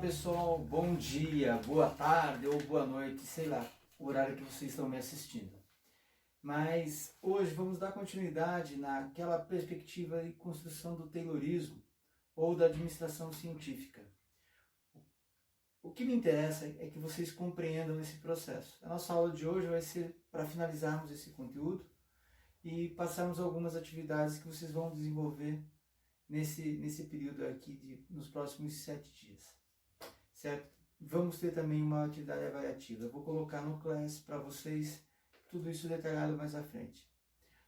pessoal, bom dia, boa tarde ou boa noite, sei lá, o horário que vocês estão me assistindo. Mas hoje vamos dar continuidade naquela perspectiva de construção do Taylorismo ou da administração científica. O que me interessa é que vocês compreendam esse processo. A nossa aula de hoje vai ser para finalizarmos esse conteúdo e passarmos algumas atividades que vocês vão desenvolver nesse período aqui, nos próximos 7 dias, certo? Vamos ter também uma atividade avaliativa. Eu vou colocar no Class para vocês tudo isso detalhado mais à frente,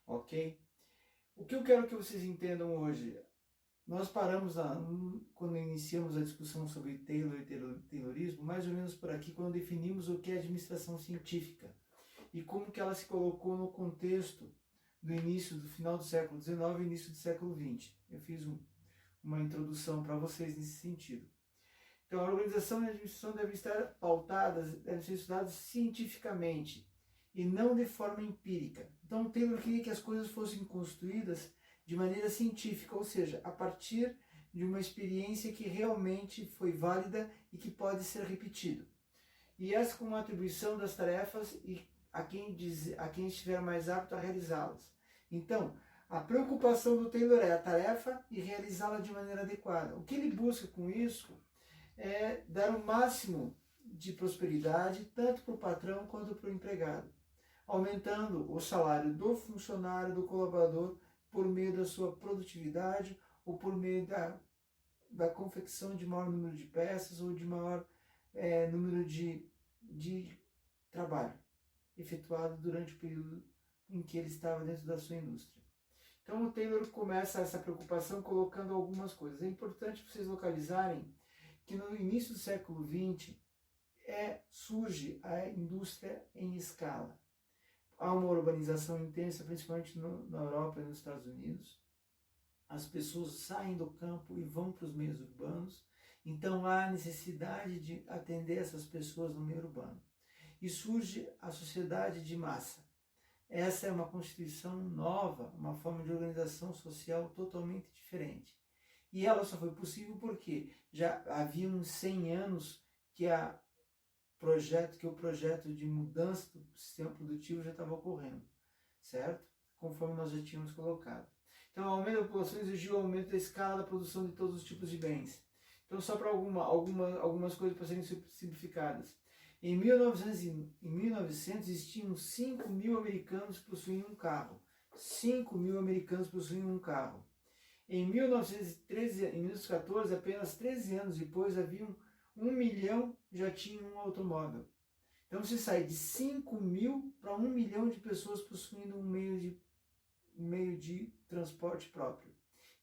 ok? O que eu quero que vocês entendam hoje, nós paramos quando iniciamos a discussão sobre Taylor e Taylorismo, mais ou menos por aqui, quando definimos o que é administração científica e como que ela se colocou no contexto do final do século XIX e início do século XX. Eu fiz uma introdução para vocês nesse sentido. Então, a organização e a administração devem estar pautadas, devem ser estudadas cientificamente e não de forma empírica. Então, Taylor queria que as coisas fossem construídas de maneira científica, ou seja, a partir de uma experiência que realmente foi válida e que pode ser repetido. E essa com uma atribuição das tarefas e a quem estiver mais apto a realizá-las. Então, a preocupação do Taylor é a tarefa e realizá-la de maneira adequada. O que ele busca com isso é dar o máximo de prosperidade, tanto para o patrão quanto para o empregado, aumentando o salário do funcionário, do colaborador, por meio da sua produtividade ou por meio da confecção de maior número de peças ou de maior número de trabalho efetuado durante o período em que ele estava dentro da sua indústria. Então o Taylor começa essa preocupação colocando algumas coisas. É importante vocês localizarem que no início do século XX surge a indústria em escala. Há uma urbanização intensa, principalmente na Europa e nos Estados Unidos. As pessoas saem do campo e vão para os meios urbanos, então há necessidade de atender essas pessoas no meio urbano. E surge a sociedade de massa. Essa é uma constituição nova, uma forma de organização social totalmente diferente. E ela só foi possível porque já havia uns 100 anos que o projeto de mudança do sistema produtivo já estava ocorrendo, certo? Conforme nós já tínhamos colocado. Então, o aumento da população exigiu o aumento da escala da produção de todos os tipos de bens. Então, só para algumas coisas para serem simplificadas. Em 1900 existiam 5 mil americanos que possuíam um carro. 5 mil americanos possuíam um carro. Em 1914, apenas 13 anos depois, haviam 1 milhão já tinham um automóvel. Então você sai de 5 mil para 1 milhão de pessoas possuindo um meio de transporte próprio.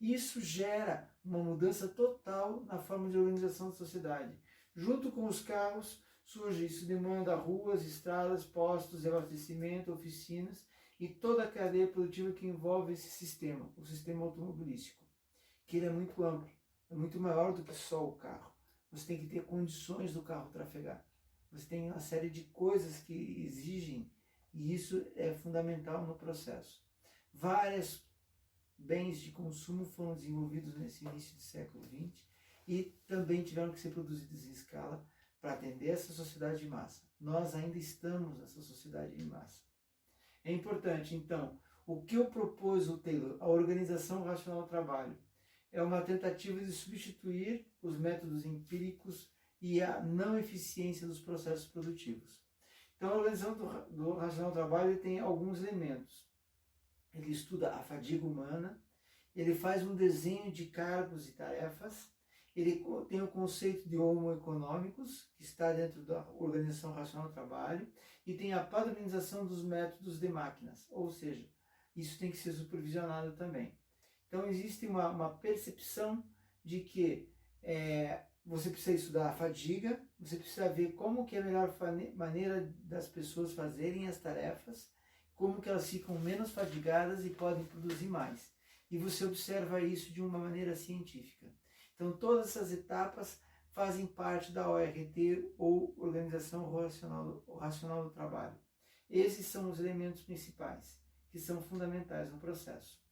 Isso gera uma mudança total na forma de organização da sociedade. Junto com os carros, surge isso, demanda ruas, estradas, postos de abastecimento, oficinas e toda a cadeia produtiva que envolve esse sistema, o sistema automobilístico, que ele é muito amplo, é muito maior do que só o carro. Você tem que ter condições do carro trafegar. Você tem uma série de coisas que exigem, e isso é fundamental no processo. Vários bens de consumo foram desenvolvidos nesse início do século XX e também tiveram que ser produzidos em escala para atender essa sociedade de massa. Nós ainda estamos nessa sociedade de massa. É importante, então, o que eu propus o Taylor, a organização racional do trabalho, é uma tentativa de substituir os métodos empíricos e a não eficiência dos processos produtivos. Então, a organização do racional do trabalho tem alguns elementos. Ele estuda a fadiga humana, ele faz um desenho de cargos e tarefas, ele tem o conceito de homo econômicos, que está dentro da organização racional do trabalho, e tem a padronização dos métodos de máquinas, ou seja, isso tem que ser supervisionado também. Então existe uma percepção de que você precisa estudar a fadiga, você precisa ver como que é a melhor maneira das pessoas fazerem as tarefas, como que elas ficam menos fadigadas e podem produzir mais. E você observa isso de uma maneira científica. Então todas essas etapas fazem parte da ORT, ou Organização Racional do Trabalho. Esses são os elementos principais, que são fundamentais no processo.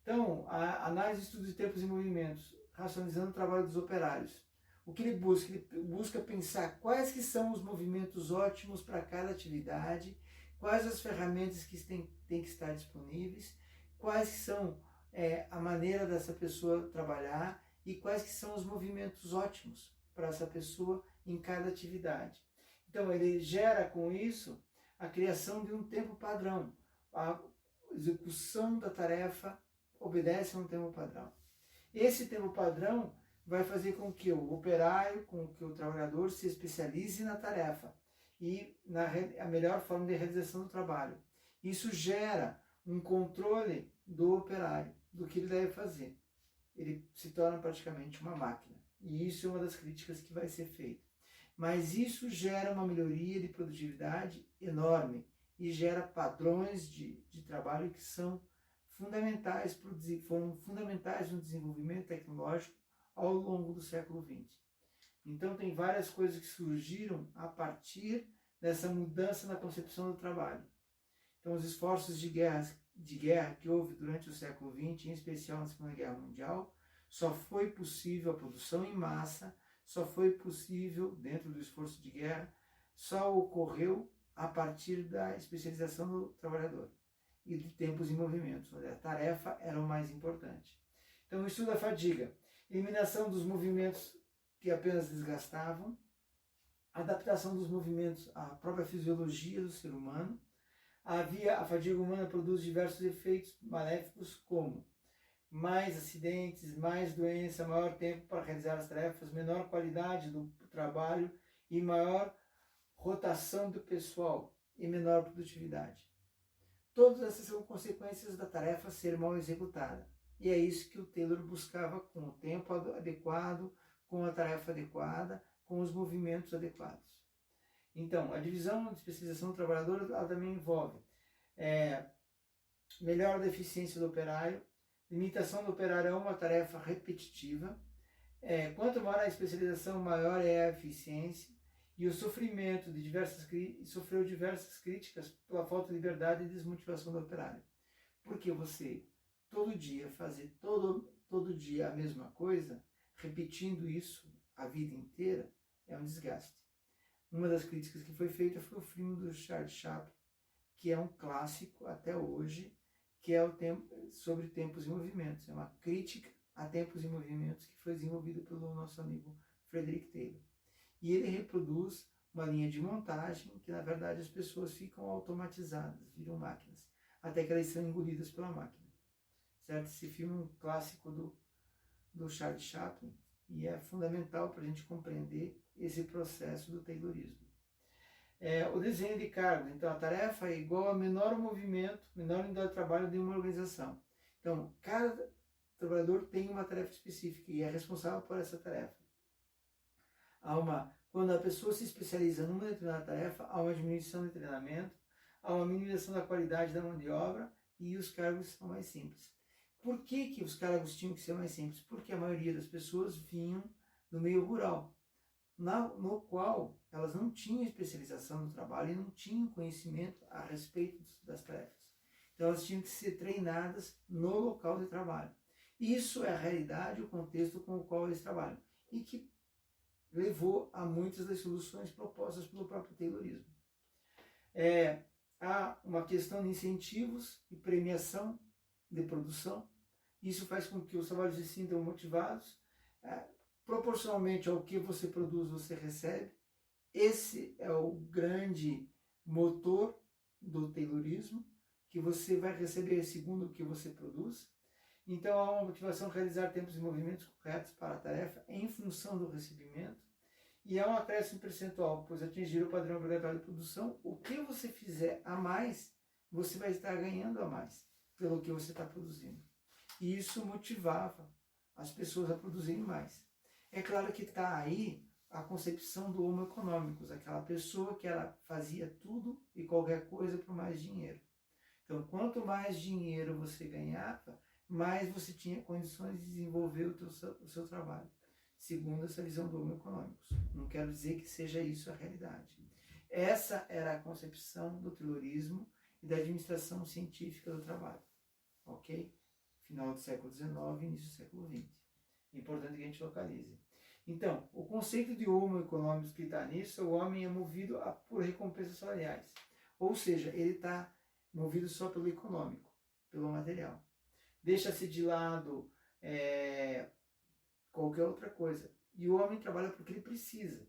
Então, a análise e estudo de tempos e movimentos, racionalizando o trabalho dos operários. O que ele busca? Ele busca pensar quais que são os movimentos ótimos para cada atividade, quais as ferramentas que têm que estar disponíveis, quais que são a maneira dessa pessoa trabalhar e quais que são os movimentos ótimos para essa pessoa em cada atividade. Então ele gera com isso a criação de um tempo padrão. A execução da tarefa obedece a um tempo padrão. Esse tempo padrão vai fazer com que o operário, com que o trabalhador se especialize na tarefa e a melhor forma de realização do trabalho. Isso gera um controle do operário, do que ele deve fazer. Ele se torna praticamente uma máquina. E isso é uma das críticas que vai ser feita. Mas isso gera uma melhoria de produtividade enorme e gera padrões de trabalho que são foram fundamentais no desenvolvimento tecnológico ao longo do século XX. Então tem várias coisas que surgiram a partir dessa mudança na concepção do trabalho. Então os esforços de guerra que houve durante o século XX, em especial na Segunda Guerra Mundial, só foi possível a produção em massa, só foi possível, dentro do esforço de guerra, só ocorreu a partir da especialização do trabalhador e de tempos em movimentos, onde a tarefa era o mais importante. Então o estudo da fadiga, eliminação dos movimentos que apenas desgastavam, adaptação dos movimentos à própria fisiologia do ser humano. A fadiga humana produz diversos efeitos maléficos, como mais acidentes, mais doença, maior tempo para realizar as tarefas, menor qualidade do trabalho e maior rotação do pessoal e menor produtividade. Todas essas são consequências da tarefa ser mal executada. E é isso que o Taylor buscava, com o tempo adequado, com a tarefa adequada, com os movimentos adequados. Então, a divisão de especialização do trabalhador ela também envolve melhora da eficiência do operário, limitação do operário a uma tarefa repetitiva. Quanto maior a especialização, maior é a eficiência. E o sofrimento sofreu diversas críticas pela falta de liberdade e desmotivação do operário. Porque você, todo dia, fazer todo dia a mesma coisa, repetindo isso a vida inteira, é um desgaste. Uma das críticas que foi feita foi o filme do Charles Chaplin, que é um clássico até hoje, que é sobre tempos e movimentos. É uma crítica a tempos e movimentos que foi desenvolvida pelo nosso amigo Frederick Taylor. E ele reproduz uma linha de montagem que, na verdade, as pessoas ficam automatizadas, viram máquinas, até que elas são engolidas pela máquina. Certo? Esse filme é um clássico do Charles Chaplin e é fundamental para a gente compreender esse processo do Taylorismo. O desenho de cargos. Então, a tarefa é igual a menor movimento, menor unidade de trabalho de uma organização. Então, cada trabalhador tem uma tarefa específica e é responsável por essa tarefa. Quando a pessoa se especializa numa determinada tarefa, há uma diminuição de treinamento, há uma minimização da qualidade da mão de obra e os cargos são mais simples. Por que os cargos tinham que ser mais simples? Porque a maioria das pessoas vinham do meio rural, no qual elas não tinham especialização no trabalho e não tinham conhecimento a respeito das tarefas. Então elas tinham que ser treinadas no local de trabalho. Isso é a realidade, o contexto com o qual eles trabalham. E que levou a muitas das soluções propostas pelo próprio Taylorismo. Há uma questão de incentivos e premiação de produção. Isso faz com que os trabalhadores se sintam motivados. Proporcionalmente ao que você produz, você recebe. Esse é o grande motor do Taylorismo, que você vai receber segundo o que você produz. Então há uma motivação a realizar tempos e movimentos corretos para a tarefa em função do recebimento. E há um acréscimo percentual, pois atingir o padrão obrigatório de produção, o que você fizer a mais, você vai estar ganhando a mais pelo que você está produzindo. E isso motivava as pessoas a produzirem mais. É claro que está aí a concepção do homo econômicos, aquela pessoa que ela fazia tudo e qualquer coisa por mais dinheiro. Então, quanto mais dinheiro você ganhava, mais você tinha condições de desenvolver o seu trabalho, segundo essa visão do homo econômicos. Não quero dizer que seja isso a realidade. Essa era a concepção do Taylorismo e da administração científica do trabalho. Ok? Final do século XIX e início do século XX. É importante que a gente localize. Então, o conceito de homo econômicos que está nisso, o homem é movido por recompensas salariais. Ou seja, ele está movido só pelo econômico, pelo material. Deixa-se de lado qualquer outra coisa. E o homem trabalha porque ele precisa,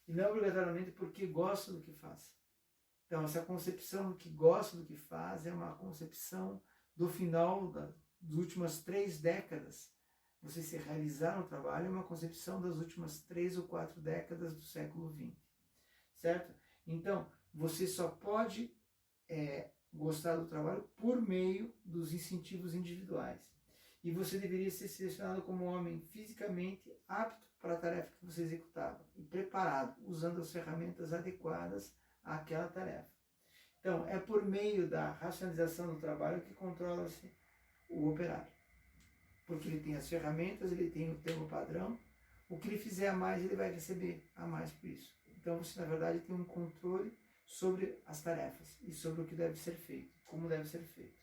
e não obrigatoriamente porque gosta do que faz. Então, essa concepção do que gosta do que faz é uma concepção do final das últimas 3 décadas. Você se realizar no trabalho é uma concepção das últimas 3 ou 4 décadas do século XX, certo? Então, você só pode gostar do trabalho por meio dos incentivos individuais. E você deveria ser selecionado como um homem fisicamente apto para a tarefa que você executava e preparado, usando as ferramentas adequadas àquela tarefa. Então, é por meio da racionalização do trabalho que controla-se o operário. Porque ele tem as ferramentas, ele tem o tempo padrão, o que ele fizer a mais, ele vai receber a mais por isso. Então, você, na verdade, tem um controle sobre as tarefas e sobre o que deve ser feito, como deve ser feito.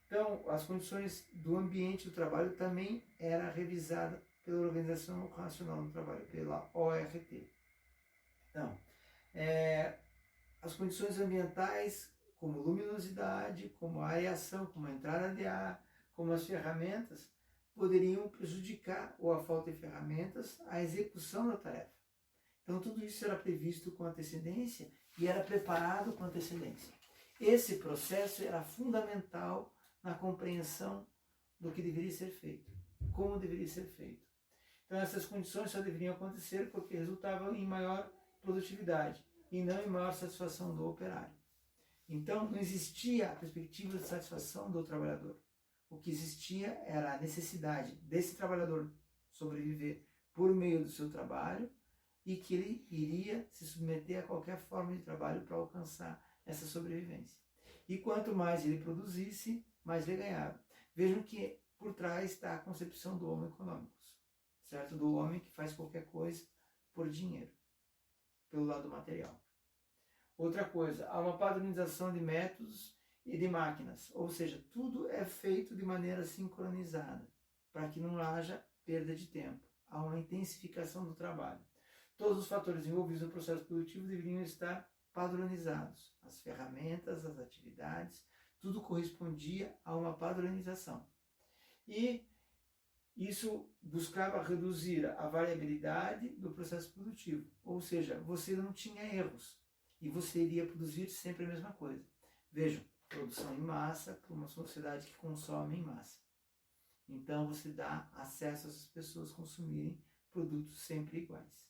Então, as condições do ambiente do trabalho também era revisada pela Organização Racional do Trabalho, pela ORT. Então, as condições ambientais, como luminosidade, como a areação, como a entrada de ar, como as ferramentas, poderiam prejudicar, ou a falta de ferramentas, a execução da tarefa. Então, tudo isso era previsto com antecedência e era preparado com antecedência. Esse processo era fundamental na compreensão do que deveria ser feito, como deveria ser feito. Então, essas condições só deveriam acontecer porque resultavam em maior produtividade e não em maior satisfação do operário. Então, não existia a perspectiva de satisfação do trabalhador. O que existia era a necessidade desse trabalhador sobreviver por meio do seu trabalho e que ele iria se submeter a qualquer forma de trabalho para alcançar essa sobrevivência. E quanto mais ele produzisse, mais ele ganhava. Vejam que por trás está a concepção do homo econômicos, certo? Do homem que faz qualquer coisa por dinheiro, pelo lado material. Outra coisa, há uma padronização de métodos e de máquinas, ou seja, tudo é feito de maneira sincronizada, para que não haja perda de tempo. Há uma intensificação do trabalho. Todos os fatores envolvidos no processo produtivo deveriam estar padronizados. As ferramentas, as atividades, tudo correspondia a uma padronização. E isso buscava reduzir a variabilidade do processo produtivo, ou seja, você não tinha erros e você iria produzir sempre a mesma coisa. Vejam, produção em massa para uma sociedade que consome em massa. Então você dá acesso às pessoas consumirem produtos sempre iguais.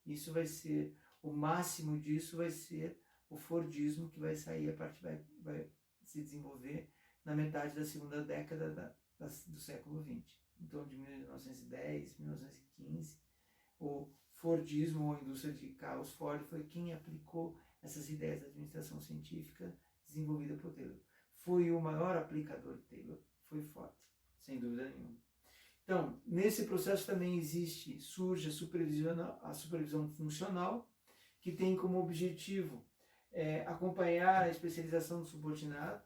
Isso vai ser, o máximo disso vai ser o Fordismo, que vai sair, vai se desenvolver na metade da segunda década do século XX. Em torno de 1910, 1915, o Fordismo, ou a indústria de carros Ford, foi quem aplicou essas ideias da administração científica desenvolvida por Taylor. Foi o maior aplicador de Taylor, foi Ford, sem dúvida nenhuma. Então, nesse processo também surge a supervisão funcional, que tem como objetivo acompanhar a especialização do subordinado.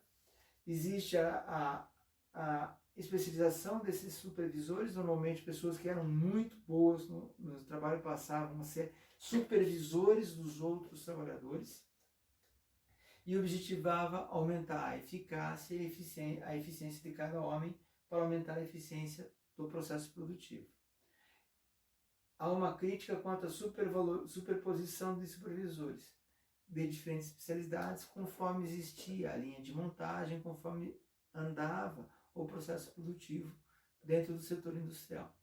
Existe a especialização desses supervisores, normalmente pessoas que eram muito boas no trabalho passavam a ser supervisores dos outros trabalhadores, e objetivava aumentar a eficácia e a eficiência de cada homem para aumentar a eficiência do processo produtivo. Há uma crítica quanto à superposição de supervisores de diferentes especialidades, conforme existia a linha de montagem, conforme andava o processo produtivo dentro do setor industrial.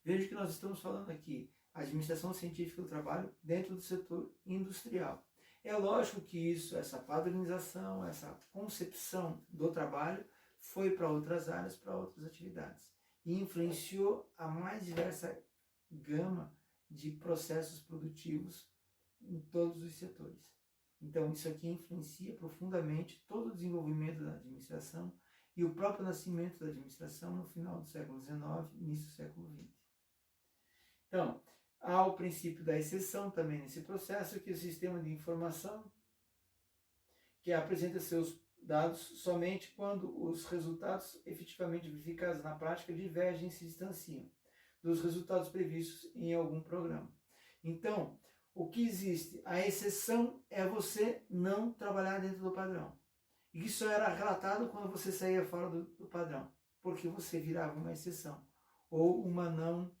Veja que nós estamos falando aqui, administração científica do trabalho dentro do setor industrial. É lógico que isso, essa padronização, essa concepção do trabalho foi para outras áreas, para outras atividades, e influenciou a mais diversa gama de processos produtivos em todos os setores. Então, isso aqui influencia profundamente todo o desenvolvimento da administração e o próprio nascimento da administração no final do século XIX, início do século XX. Então, há o princípio da exceção também nesse processo, que é o sistema de informação, que apresenta seus dados somente quando os resultados efetivamente verificados na prática divergem e se distanciam. dos resultados previstos em algum programa. Então, o que existe? A exceção é você não trabalhar dentro do padrão. E isso era relatado quando você saía fora do padrão, porque você virava uma exceção ou uma não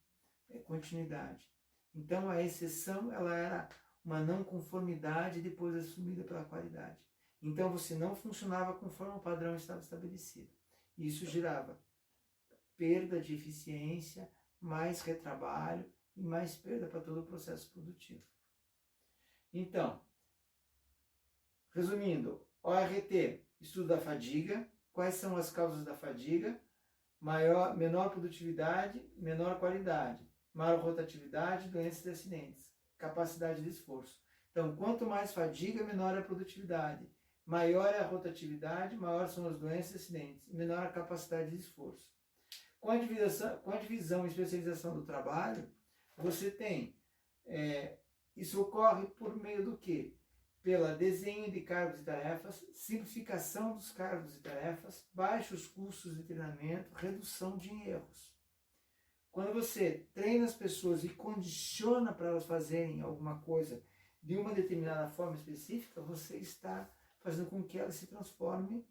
continuidade. Então, a exceção ela era uma não conformidade depois assumida pela qualidade. Então, você não funcionava conforme o padrão estava estabelecido. Isso gerava perda de eficiência, mais retrabalho e mais perda para todo o processo produtivo. Então, resumindo, ORT, estudo da fadiga. Quais são as causas da fadiga? Menor produtividade, menor qualidade, maior rotatividade, doenças e acidentes, capacidade de esforço. Então, quanto mais fadiga, menor é a produtividade, maior é a rotatividade, maior são as doenças e acidentes, e menor a capacidade de esforço. Com a divisão e especialização do trabalho, você tem, isso ocorre por meio do quê? Pela desenho de cargos e tarefas, simplificação dos cargos e tarefas, baixos custos de treinamento, redução de erros. Quando você treina as pessoas e condiciona para elas fazerem alguma coisa de uma determinada forma específica, você está fazendo com que elas se transformem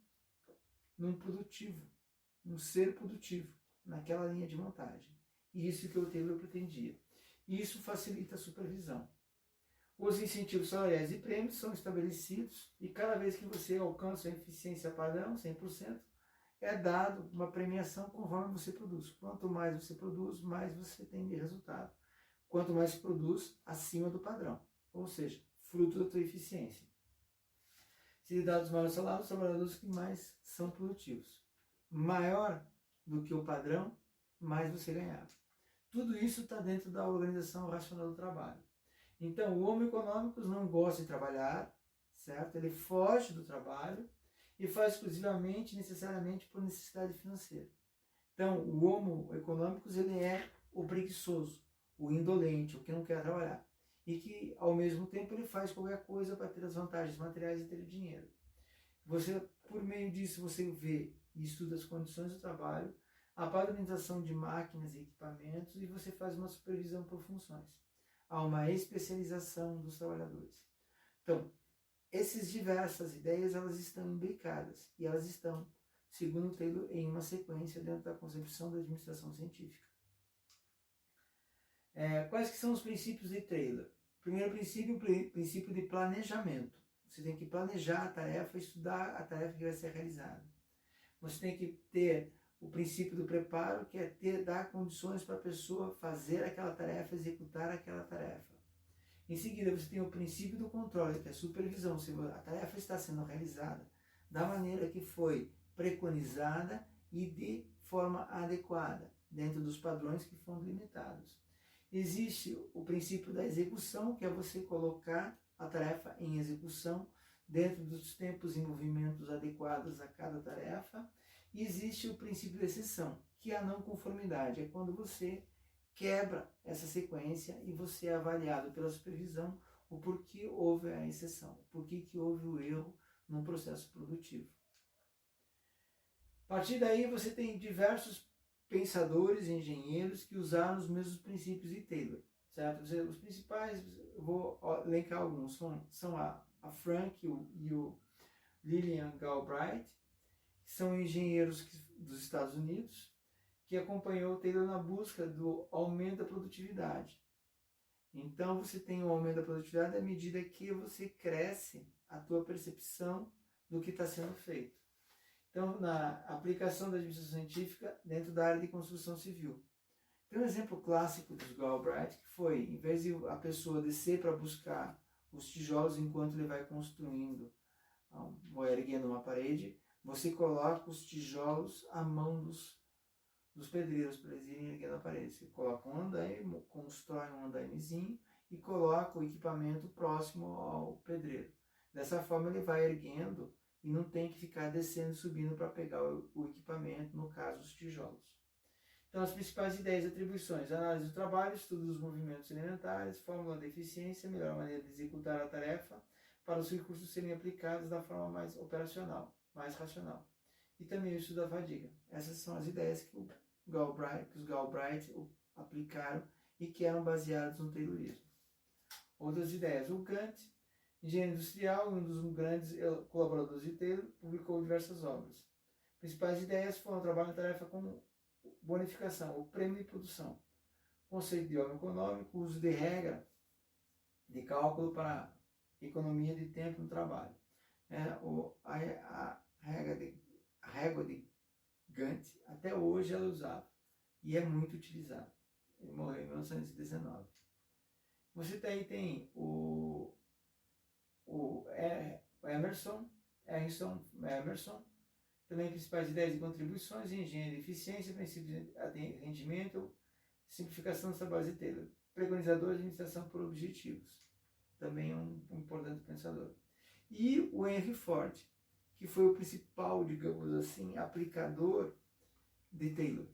num produtivo, num ser produtivo, naquela linha de montagem. E isso que o Taylor pretendia. E isso facilita a supervisão. Os incentivos salariais e prêmios são estabelecidos e cada vez que você alcança a eficiência padrão, 100%, é dado uma premiação conforme você produz. Quanto mais você produz, mais você tem de resultado. Quanto mais produz, acima do padrão. Ou seja, fruto da tua eficiência. Se lhe dados maiores salários, os trabalhadores que mais são produtivos. Maior do que o padrão, mais você ganhava. Tudo isso está dentro da organização racional do trabalho. Então, o Homo econômicos não gosta de trabalhar, certo? Ele foge do trabalho e faz exclusivamente, necessariamente, por necessidade financeira. Então, o Homo econômicos, ele é o preguiçoso, o indolente, o que não quer trabalhar. E que, ao mesmo tempo, ele faz qualquer coisa para ter as vantagens materiais e ter dinheiro. Você, por meio disso, você vê e estuda as condições do trabalho, a padronização de máquinas e equipamentos e você faz uma supervisão por funções. Há uma especialização dos trabalhadores. Então, essas diversas ideias, elas estão imbricadas e elas estão, segundo Taylor, em uma sequência dentro da concepção da administração científica. Quais que são os princípios de Taylor? Primeiro princípio, o princípio de planejamento. Você tem que planejar a tarefa, estudar a tarefa que vai ser realizada. Você tem que ter o princípio do preparo, que é dar condições para a pessoa fazer aquela tarefa, executar aquela tarefa. Em seguida, você tem o princípio do controle, que é a supervisão, se a tarefa está sendo realizada da maneira que foi preconizada e de forma adequada, dentro dos padrões que foram limitados. Existe o princípio da execução, que é você colocar a tarefa em execução dentro dos tempos e movimentos adequados a cada tarefa. E existe o princípio da exceção, que é a não conformidade, é quando você quebra essa sequência e você é avaliado pela supervisão o porquê houve a exceção, o porquê que houve o erro num processo produtivo. A partir daí você tem diversos pensadores e engenheiros que usaram os mesmos princípios de Taylor, certo? Os principais, eu vou elencar alguns, são a Frank e o Lillian Galbraith, que são engenheiros dos Estados Unidos, que acompanhou o Taylor na busca do aumento da produtividade. Então você tem o aumento da produtividade à medida que você cresce a tua percepção do que está sendo feito. Então, na aplicação da administração científica dentro da área de construção civil. Tem um exemplo clássico dos Galbraith, que foi, em vez de a descer para buscar os tijolos enquanto ele vai construindo, ou erguendo uma parede, você coloca os tijolos à mão dos pedreiros para eles irem erguendo a parede. Você coloca um andaime, constrói um andaimezinho e coloca o equipamento próximo ao pedreiro. Dessa forma ele vai erguendo e não tem que ficar descendo e subindo para pegar o equipamento, no caso os tijolos. Então as principais ideias e atribuições: análise do trabalho, estudo dos movimentos elementares, fórmula da eficiência, melhor maneira de executar a tarefa para os recursos serem aplicados da forma mais operacional, mais racional. E também o estudo da fadiga. Essas são as ideias que o que os Galbraith aplicaram e que eram baseados no Taylorismo. Outras ideias. O Gantt, engenheiro industrial, um dos grandes colaboradores de Taylor, publicou diversas obras. Principais ideias foram o trabalho em tarefa com bonificação, o prêmio de produção, conceito de homem econômico, uso de regra de cálculo para economia de tempo no trabalho. A régua de Gantt, até hoje ela é usada e é muito utilizada. Ele morreu em 1919. Você tem o Emerson, também principais ideias e contribuições em engenharia de eficiência, princípios de rendimento, simplificação dessa base de Taylor, preconizador de administração por objetivos, também um importante pensador. E o Henry Ford, que foi o principal, digamos assim, aplicador de Taylor.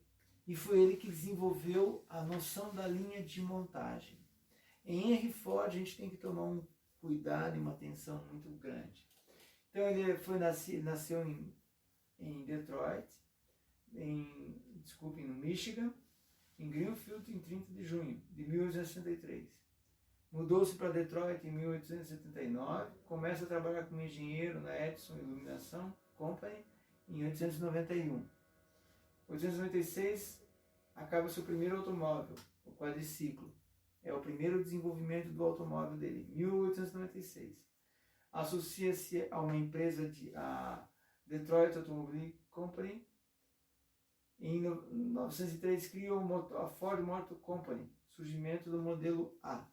E foi ele que desenvolveu a noção da linha de montagem. Em Henry Ford, a gente tem que tomar um cuidado e uma atenção muito grande. Então, ele nasceu em Detroit, no Michigan, em Greenfield, em 30 de junho de 1863. Mudou-se para Detroit em 1879, começa a trabalhar como engenheiro na Edison Illumination Company em 1891. Em 1896, acaba seu primeiro automóvel, o quadriciclo. É o primeiro desenvolvimento do automóvel dele, 1896. Associa-se a uma empresa a Detroit Automobile Company. Em 1903, cria a Ford Motor Company, surgimento do modelo A.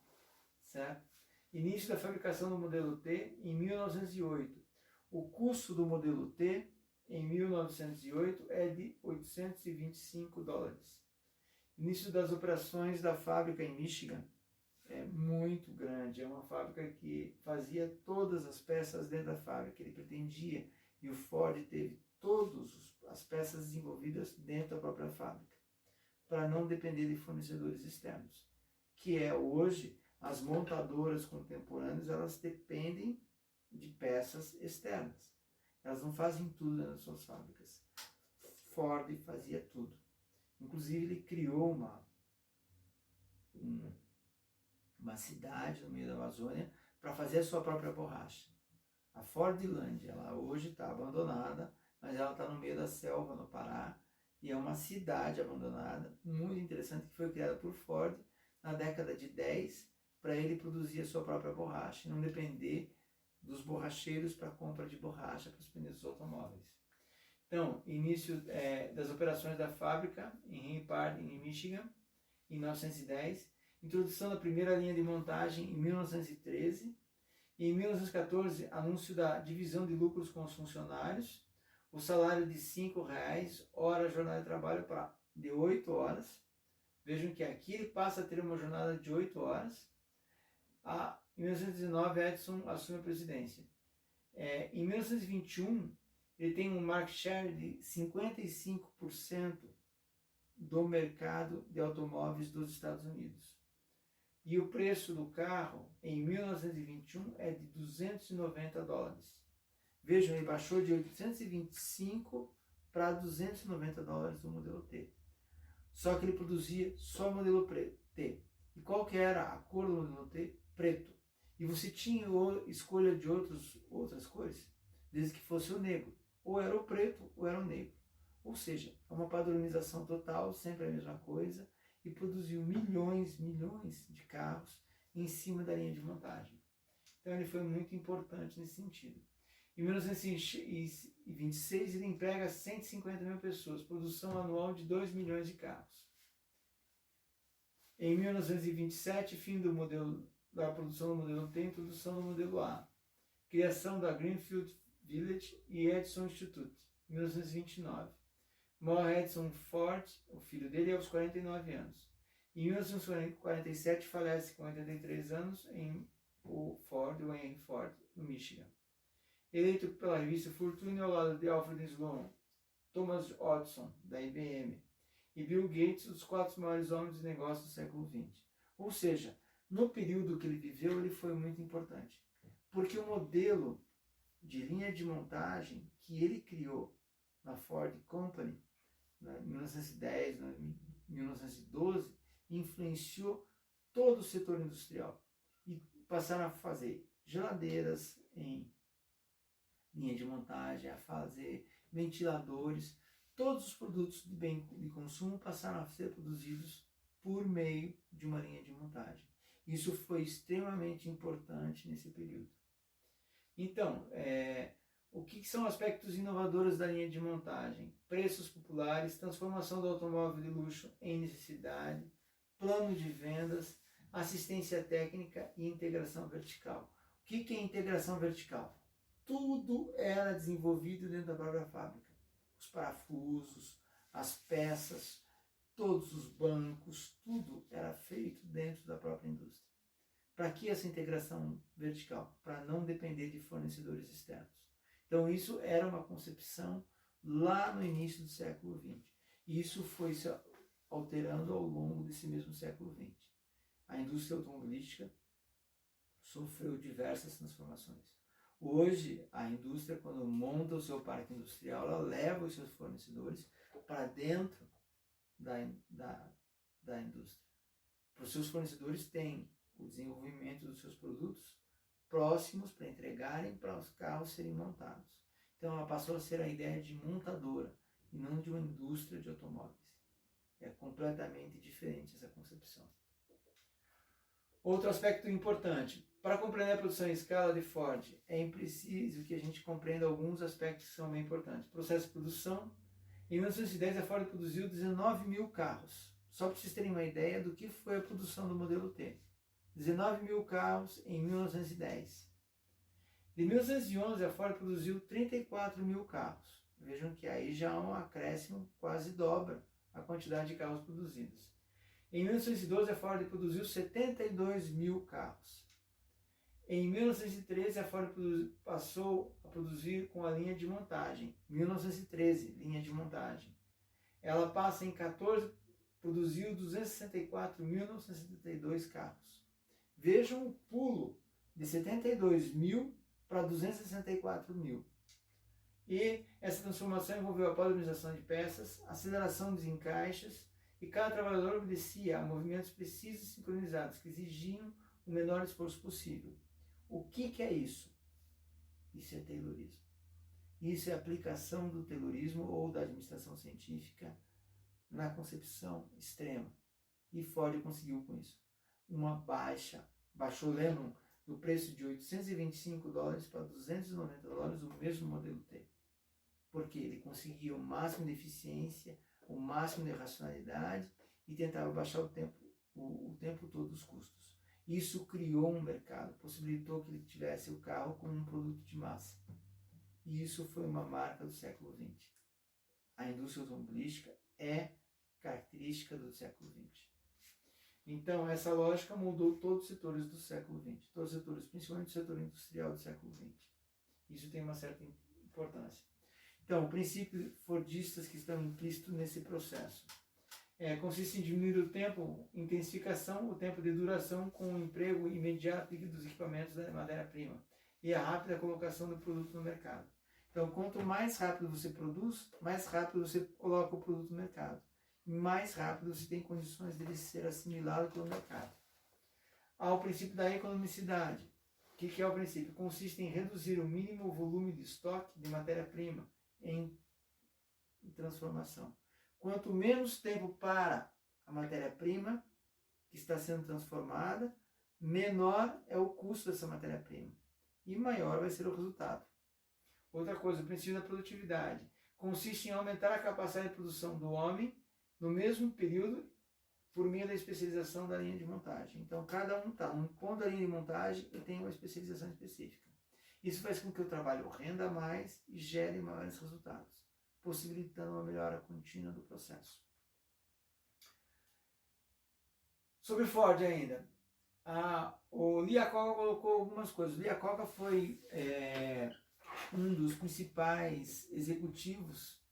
Certo? Início da fabricação do modelo T em 1908. O custo do modelo T em 1908 é de $825. Início das operações da fábrica em Michigan é muito grande. É uma fábrica que fazia todas as peças dentro da fábrica que ele pretendia. E o Ford teve todas as peças desenvolvidas dentro da própria fábrica, para não depender de fornecedores externos. Que é hoje, as montadoras contemporâneas, elas dependem de peças externas. Elas não fazem tudo nas suas fábricas. Ford fazia tudo. Inclusive, ele criou uma cidade no meio da Amazônia para fazer a sua própria borracha. A Fordlândia, ela hoje está abandonada, mas ela está no meio da selva, no Pará, e é uma cidade abandonada, muito interessante, que foi criada por Ford na década de 10, para ele produzir a sua própria borracha e não depender dos borracheiros para compra de borracha para os pneus dos automóveis. Então, início das operações da fábrica em Henry Park, em Michigan, em 1910, introdução da primeira linha de montagem em 1913, e em 1914, anúncio da divisão de lucros com os funcionários, o salário de R$5, hora jornada de trabalho de 8 horas. Vejam que aqui ele passa a ter uma jornada de 8 horas. Em 1919, Edison assume a presidência. Em 1921, ele tem um market share de 55% do mercado de automóveis dos Estados Unidos. E o preço do carro, em 1921, é de $290. Vejam, ele baixou de 825 para $290 o modelo T. Só que ele produzia só o modelo T. E qual que era a cor do modelo T? Preto. E você tinha escolha de outras cores, desde que fosse o negro. Ou era o preto ou era o negro. Ou seja, é uma padronização total, sempre a mesma coisa, e produziu milhões de carros em cima da linha de montagem. Então ele foi muito importante nesse sentido. Em 1926 ele emprega 150 mil pessoas, produção anual de 2 milhões de carros. Em 1927, fim da produção do modelo T, introdução do modelo A. Criação da Greenfield Village e Edison Institute, 1929. Morre Edison Ford, o filho dele, aos 49 anos. Em 1947, falece com 83 anos o Henry Ford, no Michigan. Eleito pela revista Fortune ao lado de Alfred Sloan, Thomas Hodgson, da IBM, e Bill Gates, os 4 maiores homens de negócios do século XX. Ou seja, no período que ele viveu, ele foi muito importante. Porque o modelo de linha de montagem que ele criou na Ford Company, né, 1910, 1912, influenciou todo o setor industrial e passaram a fazer geladeiras em linha de montagem, a fazer ventiladores. Todos os produtos de bem de consumo passaram a ser produzidos por meio de uma linha de montagem. Isso foi extremamente importante nesse período. Então, o que são aspectos inovadores da linha de montagem? Preços populares, transformação do automóvel de luxo em necessidade, plano de vendas, assistência técnica e integração vertical. O que é integração vertical? Tudo era desenvolvido dentro da própria fábrica. Os parafusos, as peças, todos os bancos, tudo era feito dentro da própria indústria. Para que essa integração vertical? Para não depender de fornecedores externos. Então isso era uma concepção lá no início do século XX. E isso foi se alterando ao longo desse mesmo século XX. A indústria automobilística sofreu diversas transformações. Hoje, a indústria, quando monta o seu parque industrial, ela leva os seus fornecedores para dentro da indústria. Para os seus fornecedores têm o desenvolvimento dos seus produtos próximos para entregarem para os carros serem montados. Então ela passou a ser a ideia de montadora e não de uma indústria de automóveis. É completamente diferente essa concepção. Outro aspecto importante, para compreender a produção em escala de Ford, é preciso que a gente compreenda alguns aspectos que são bem importantes. Processo de produção. Em 1910 a Ford produziu 19 mil carros. Só para vocês terem uma ideia do que foi a produção do modelo T. 19 mil carros em 1910. De 1911 a Ford produziu 34 mil carros. Vejam que aí já é um acréscimo, quase dobra a quantidade de carros produzidos. Em 1912 a Ford produziu 72 mil carros. Em 1913 a Ford passou a produzir com a linha de montagem. 1913, linha de montagem. Ela passa em 14, produziu 264.972 carros. Vejam o pulo de 72 mil para 264 mil. E essa transformação envolveu a padronização de peças, aceleração dos encaixes, e cada trabalhador obedecia a movimentos precisos e sincronizados que exigiam o menor esforço possível. O que é isso? Isso é Taylorismo. Isso é aplicação do Taylorismo ou da administração científica na concepção extrema. E Ford conseguiu com isso. Uma baixou, lembram, do preço de $825 para $290 o mesmo modelo T. Porque ele conseguia o máximo de eficiência, o máximo de racionalidade e tentava baixar o tempo todo os custos. Isso criou um mercado, possibilitou que ele tivesse o carro como um produto de massa. E isso foi uma marca do século XX. A indústria automobilística é característica do século XX. Então, essa lógica mudou todos os setores do século XX, todos os setores, principalmente o setor industrial do século XX. Isso tem uma certa importância. Então, princípios fordistas que estão implícitos nesse processo. Consiste em diminuir o tempo, intensificação, o tempo de duração com o emprego imediato dos equipamentos da matéria-prima e a rápida colocação do produto no mercado. Então, quanto mais rápido você produz, mais rápido você coloca o produto no mercado. E mais rápido você tem condições de ele ser assimilado pelo mercado. Há o princípio da economicidade. O que é o princípio? Consiste em reduzir o mínimo volume de estoque de matéria-prima em transformação. Quanto menos tempo para a matéria-prima que está sendo transformada, menor é o custo dessa matéria-prima e maior vai ser o resultado. Outra coisa, o princípio da produtividade. Consiste em aumentar a capacidade de produção do homem no mesmo período por meio da especialização da linha de montagem. Então, cada um está num ponto da linha de montagem e tem uma especialização específica. Isso faz com que o trabalho renda mais e gere maiores resultados, possibilitando uma melhora contínua do processo. Sobre Ford ainda, o Lee Iacocca colocou algumas coisas. O Lee Iacocca foi um dos principais executivos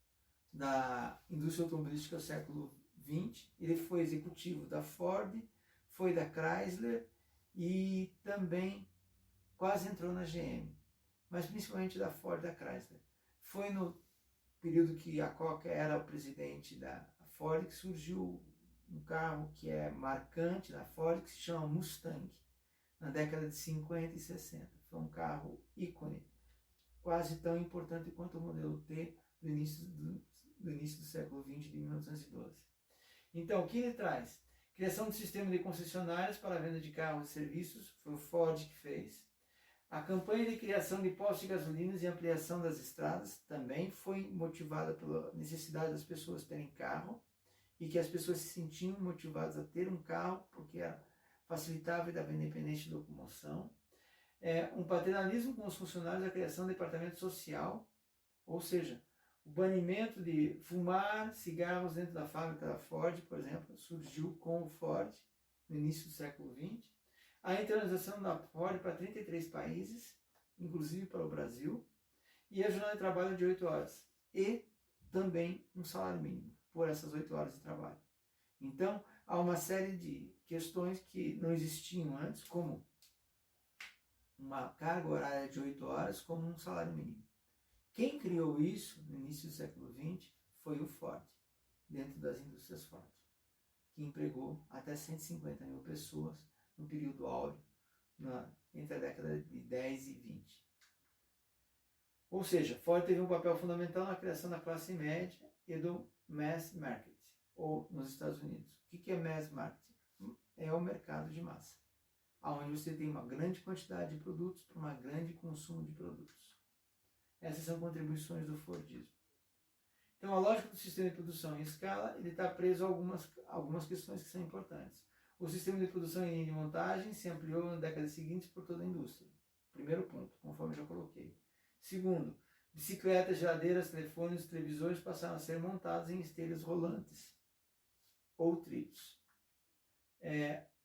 da indústria automobilística do século XX. Ele foi executivo da Ford, foi da Chrysler e também quase entrou na GM, mas principalmente da Ford e da Chrysler. Foi no período que a Coca era o presidente da Ford, que surgiu um carro que é marcante da Ford, que se chama Mustang, na década de 50 e 60. Foi um carro ícone, quase tão importante quanto o modelo T do início do século XX, de 1912. Então, o que ele traz? Criação de sistema de concessionárias para a venda de carros e serviços, foi o Ford que fez. A campanha de criação de postos de gasolina e ampliação das estradas também foi motivada pela necessidade das pessoas terem carro e que as pessoas se sentiam motivadas a ter um carro porque facilitava e dava independência de locomoção. Um paternalismo com os funcionários, a criação do departamento social, ou seja, o banimento de fumar cigarros dentro da fábrica da Ford, por exemplo, surgiu com o Ford no início do século XX. A internalização da Ford para 33 países, inclusive para o Brasil, e a jornada de trabalho de 8 horas, e também um salário mínimo por essas 8 horas de trabalho. Então, há uma série de questões que não existiam antes, como uma carga horária de 8 horas, como um salário mínimo. Quem criou isso no início do século XX foi o Ford, dentro das indústrias Ford, que empregou até 150 mil pessoas no período áureo, entre a década de 10 e 20. Ou seja, Ford teve um papel fundamental na criação da classe média e do mass market, ou nos Estados Unidos. O que é mass market? É o mercado de massa, onde você tem uma grande quantidade de produtos para um grande consumo de produtos. Essas são contribuições do Fordismo. Então, a lógica do sistema de produção em escala, ele está preso a algumas questões que são importantes. O sistema de produção em linha de montagem se ampliou nas décadas seguintes por toda a indústria. Primeiro ponto, conforme já coloquei. Segundo, bicicletas, geladeiras, telefones, televisores passaram a ser montados em esteiras rolantes ou trilhos.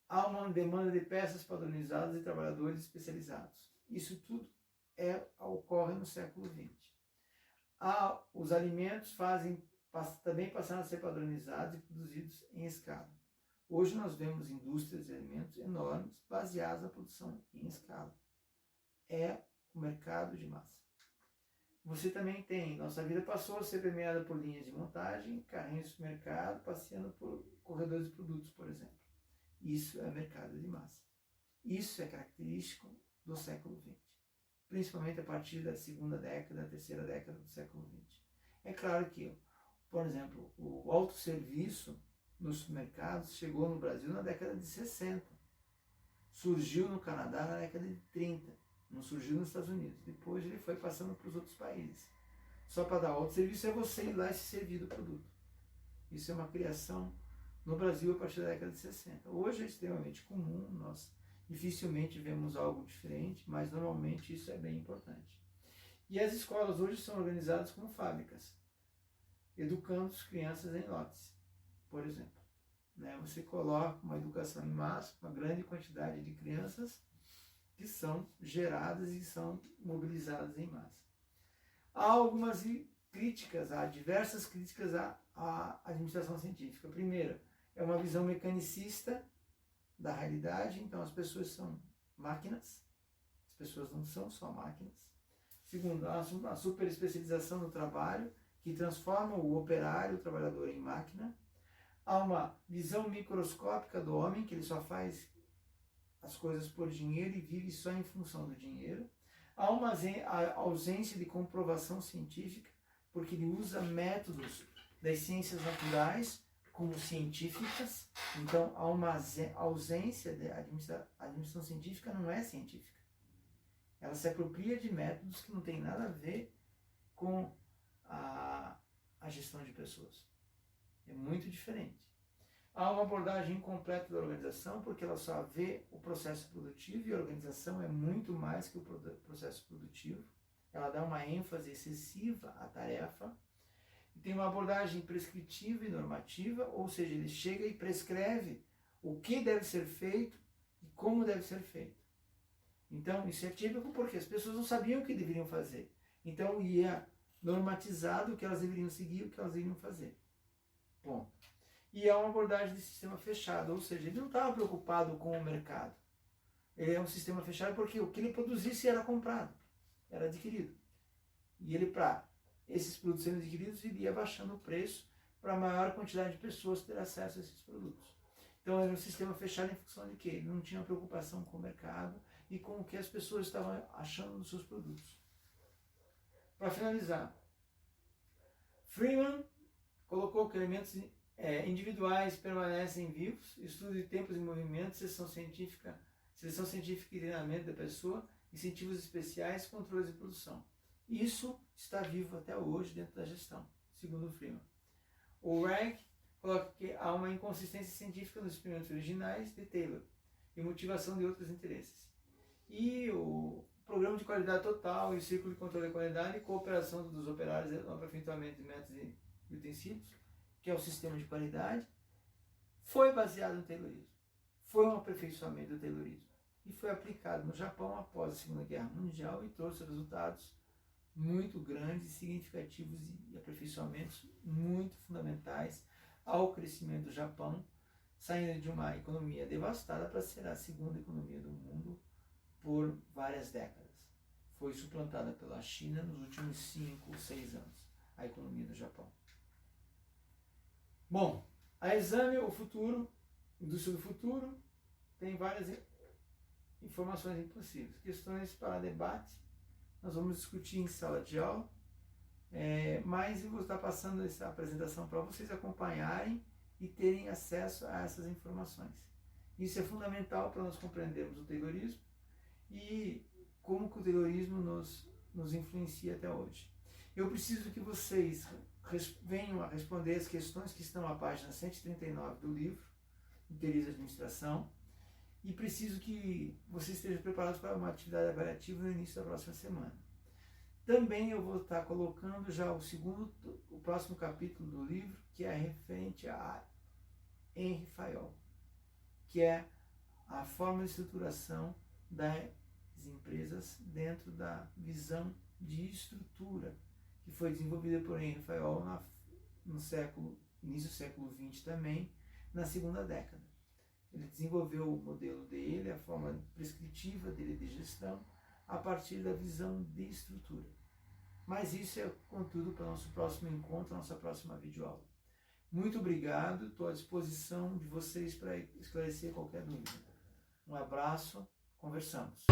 Há uma demanda de peças padronizadas e trabalhadores especializados. Isso tudo ocorre no século XX. Os alimentos também passaram a ser padronizados e produzidos em escala. Hoje nós vemos indústrias de alimentos enormes baseadas na produção em escala. É o mercado de massa. Você também tem, nossa vida passou a ser permeada por linhas de montagem, carrinhos de supermercado, passeando por corredores de produtos, por exemplo. Isso é mercado de massa. Isso é característico do século XX, principalmente a partir da segunda década, da terceira década do século XX. É claro que, por exemplo, o autosserviço nos supermercados chegou no Brasil na década de 60. Surgiu no Canadá na década de 30. Não surgiu nos Estados Unidos. Depois ele foi passando para os outros países. Só para dar autosserviço é você ir lá e se servir do produto. Isso é uma criação no Brasil a partir da década de 60. Hoje é extremamente comum, nós dificilmente vemos algo diferente, mas normalmente isso é bem importante. E as escolas hoje são organizadas como fábricas, educando as crianças em lotes, por exemplo. Você coloca uma educação em massa, uma grande quantidade de crianças que são geradas e são mobilizadas em massa. Há algumas críticas, há diversas críticas à administração científica. A primeira é uma visão mecanicista da realidade, então as pessoas são máquinas, as pessoas não são só máquinas. Segundo, há uma superespecialização no trabalho, que transforma o operário, o trabalhador, em máquina. Há uma visão microscópica do homem, que ele só faz as coisas por dinheiro e vive só em função do dinheiro. Há uma ausência de comprovação científica, porque ele usa métodos das ciências naturais como científicas. Então, há uma ausência de a administração científica não é científica. Ela se apropria de métodos que não têm nada a ver com a gestão de pessoas. É muito diferente. Há uma abordagem incompleta da organização, porque ela só vê o processo produtivo, e a organização é muito mais que o processo produtivo. Ela dá uma ênfase excessiva à tarefa. E tem uma abordagem prescritiva e normativa, ou seja, ele chega e prescreve o que deve ser feito e como deve ser feito. Então, isso é típico porque as pessoas não sabiam o que deveriam fazer. Então, ia normatizado o que elas deveriam seguir, o que elas deveriam fazer. Ponto. E é uma abordagem de sistema fechado, ou seja, ele não estava preocupado com o mercado. Ele é um sistema fechado porque o que ele produzisse era comprado, era adquirido. E ele, para esses produtos sendo adquiridos, iria baixando o preço para a maior quantidade de pessoas ter acesso a esses produtos. Então era um sistema fechado em função de que ele não tinha preocupação com o mercado e com o que as pessoas estavam achando dos seus produtos. Para finalizar, Freeman colocou que elementos individuais permanecem vivos, estudo de tempos e movimentos, seleção científica e treinamento da pessoa, incentivos especiais, controles de produção. Isso está vivo até hoje dentro da gestão, segundo Freeman. O Rank coloca que há uma inconsistência científica nos experimentos originais de Taylor e motivação de outros interesses. E o programa de qualidade total e o círculo de controle da qualidade e cooperação dos operários no aperfeiçoamento de métodos e utensílios, que é o sistema de qualidade, foi baseado no Taylorismo. Foi um aperfeiçoamento do Taylorismo. E foi aplicado no Japão após a Segunda Guerra Mundial e trouxe resultados muito grandes, significativos e aperfeiçoamentos muito fundamentais ao crescimento do Japão, saindo de uma economia devastada para ser a segunda economia do mundo por várias décadas. Foi suplantada pela China nos últimos 5 ou 6 anos, a economia do Japão. Bom, a Exame o Futuro, Indústria do Futuro, tem várias informações impossíveis, questões para debate. Nós vamos discutir em sala de aula, mas eu vou estar passando essa apresentação para vocês acompanharem e terem acesso a essas informações. Isso é fundamental para nós compreendermos o Taylorismo e como que o Taylorismo nos influencia até hoje. Eu preciso que vocês venham a responder as questões que estão na página 139 do livro, Interesse de Administração, e preciso que vocês estejam preparados para uma atividade avaliativa no início da próxima semana. Também eu vou estar colocando já o próximo capítulo do livro, que é referente a Henry Fayol, que é a forma de estruturação das empresas dentro da visão de estrutura, que foi desenvolvida por Henry Fayol no início do século XX também, na segunda década. Ele desenvolveu o modelo dele, a forma prescritiva dele de gestão, a partir da visão de estrutura. Mas isso é, contudo, para o nosso próximo encontro, a nossa próxima videoaula. Muito obrigado, estou à disposição de vocês para esclarecer qualquer dúvida. Um abraço, conversamos.